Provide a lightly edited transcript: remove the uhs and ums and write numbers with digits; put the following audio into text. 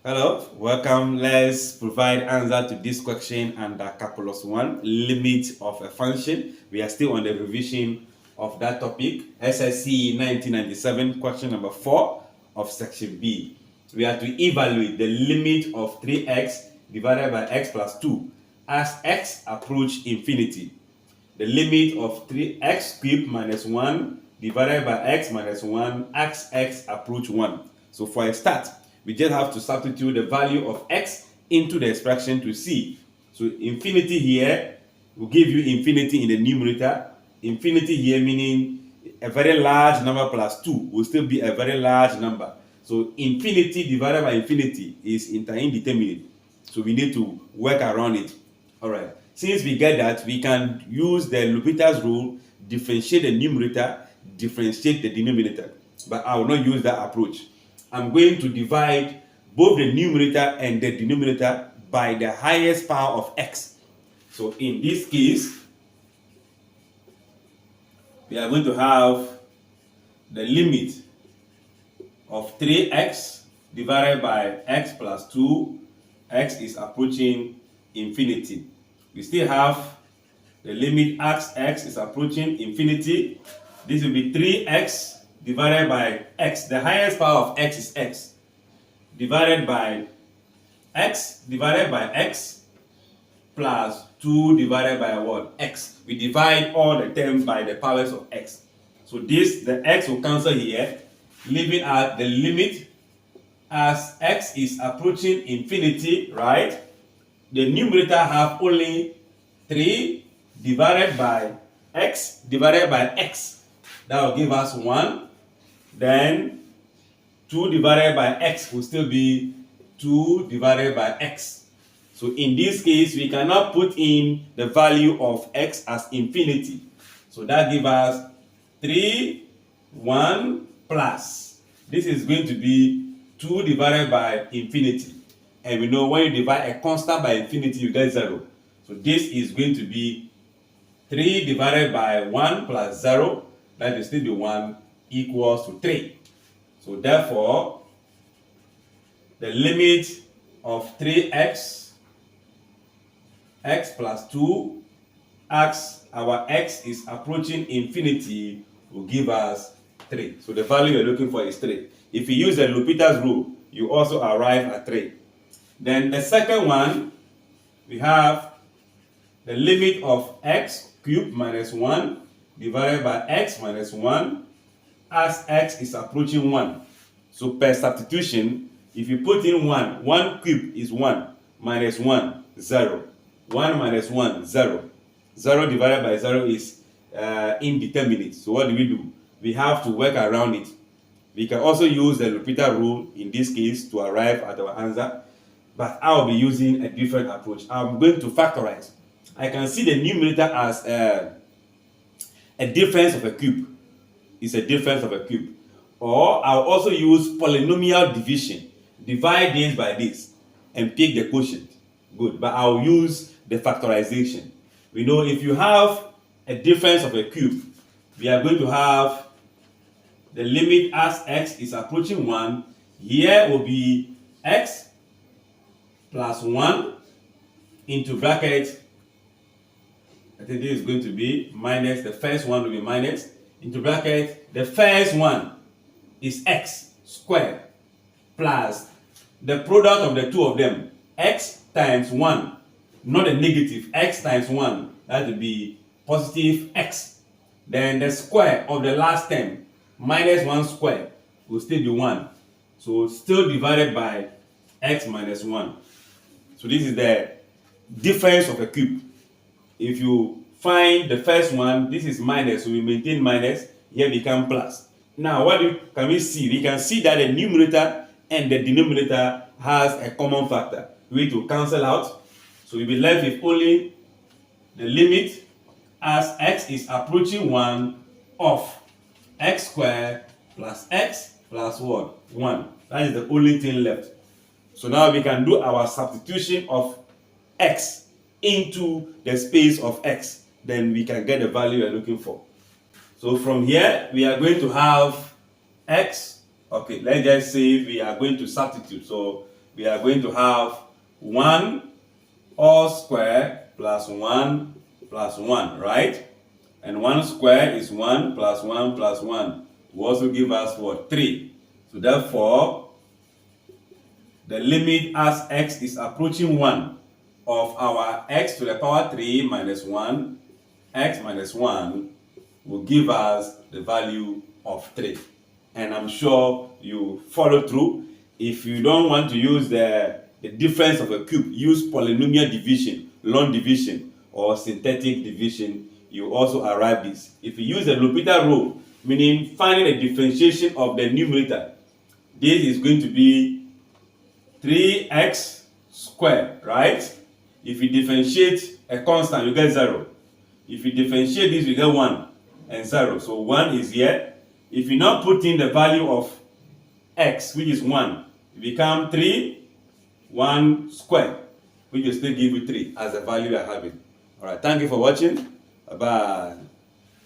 Hello, welcome. Let's provide answer to this question under calculus 1, limit of a function. We are still on the revision of that topic, SSCE 1997, question number 4 of section B. We are to evaluate the limit of 3x divided by x plus 2 as x approach infinity. The limit of 3x cubed minus 1 divided by x minus 1 as x approach 1. So for a start, we just have to substitute the value of x into the expression to see. So infinity here will give you infinity in the numerator. Infinity here meaning a very large number plus 2 will still be a very large number. So infinity divided by infinity is indeterminate. So we need to work around it. All right. Since we get that, we can use the L'Hopital's rule, differentiate the numerator, differentiate the denominator. But I will not use that approach. I'm going to divide both the numerator and the denominator by the highest power of x. So in this case, we are going to have the limit of 3x divided by x plus 2. X is approaching infinity. We still have the limit as x is approaching infinity. This will be 3x divided by x. The highest power of x is x. Divided by x plus 2 divided by what? X. We divide all the terms by the powers of x. So the x will cancel here, leaving out the limit as x is approaching infinity, right? The numerator have only 3 divided by x. That will give us 1. Then 2 divided by x will still be 2 divided by x. So in this case, we cannot put in the value of x as infinity. So that gives us 3, 1 plus. This is going to be 2 divided by infinity. And we know when you divide a constant by infinity, you get 0. So this is going to be 3 divided by 1 plus 0. That will still be 1 equals to 3. So therefore, the limit of 3x, x plus 2, as our x is approaching infinity, will give us 3. So the value you're looking for is 3. If you use the L'Hopital's rule, you also arrive at 3. Then the second one, we have the limit of x cubed minus 1 divided by x minus 1 as x is approaching 1. So per substitution, if you put in 1 cubed is 1, minus 1, 0. 1 minus 1, 0. 0 divided by 0 is indeterminate. So what do? We have to work around it. We can also use the L'Hopital rule in this case to arrive at our answer, but I'll be using a different approach. I'm going to factorize. I can see the numerator as a difference of a cube. It's a difference of a cube. Or I'll also use polynomial division. Divide this by this and pick the quotient. Good. But I'll use the factorization. We know if you have a difference of a cube, we are going to have the limit as x is approaching 1. Here will be x plus 1 into bracket. I think this is going to be minus, the first one will be minus, into bracket, the first one is x squared plus the product of the two of them, x times 1, not the negative, x times 1, that will be positive x. Then the square of the last term, minus 1 squared, will still be 1. So still divided by x minus 1. So this is the difference of a cube. If you find the first one, this is minus, so we maintain minus, here become plus. Now, can we see? We can see that the numerator and the denominator has a common factor. We need to cancel out. So we'll be left with only the limit as x is approaching 1 of x squared plus x plus what? 1. That is the only thing left. So now we can do our substitution of x into the space of x. Then we can get the value we're looking for. So from here, we are going to have x. Okay, let's just say we are going to substitute. So we are going to have 1 all square plus 1 plus 1, right? And 1 square is 1 plus 1 plus 1. Will also give us what? 3. So therefore, the limit as x is approaching 1 of our x to the power 3 minus 1, x minus 1 will give us the value of 3. And I'm sure you follow through. If you don't want to use the difference of a cube, use polynomial division, long division, or synthetic division. You also arrive this. If you use the L'Hopital rule, meaning finding a differentiation of the numerator, this is going to be 3x squared, right? If you differentiate a constant, you get 0. If you differentiate this, you get 1 and 0. So 1 is here. If you now put in the value of x, which is 1, it becomes 3, 1 squared, which will still give you 3 as the value you are having. All right, thank you for watching. Bye-bye.